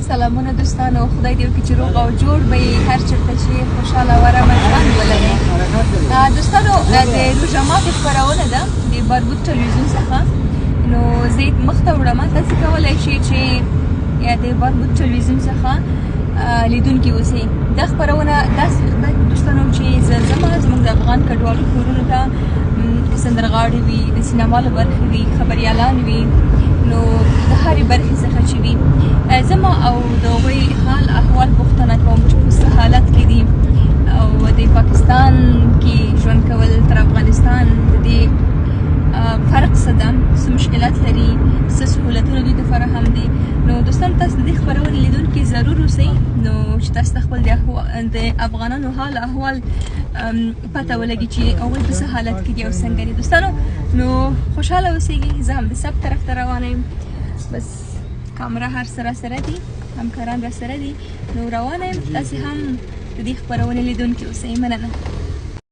سلامونه دوستانو، خدای دې وکړي چې روغ او جوړ به یې هر چېرته چې خوشحاله او ارامه ژوند ولرئ. دوستانو د روژه ماتې خپرونه ده د باربود ټلویزیون څخه. نو زه یې مخته وړم، تاسې کولی شئ چې د باربود ټلویزیون څخه لیدونکي اوسئ. دا خپرونه داسې ده دوستانو چې زه ځمه زموږ د افغان کډوالو کورونو ته، سندرغاړي وي، د سینمالو برخې وي، خبریالان وي، نو د هرې برخې څخه چې وي ځمه او د هغوی حال احوال پوښتنه کوم چې په څه حالت کې دي او د پاکستان کې ژوند کول تر افغانستان د دې فرق څه ده، څه مشکلات لري، څه سهولتونه دوی ته فراهم دي. نو دوستان تاسو د دې خپرونې لیدونکي ضرور اوسئ، نو چې تاسو ته خپل د افغانانو حال احوال پته ولګي چې هغوی په څه حالت کې دي او څنګه دي. دوستانو نو خوشحاله اوسئ. زه هم د سب طرف ته روانه یم، بس کامره هر څه راسره دي، همکاران راسره دي، نو روانه یم. تاسې هم د دې خپرونې لیدونکي اوسئ. مننه.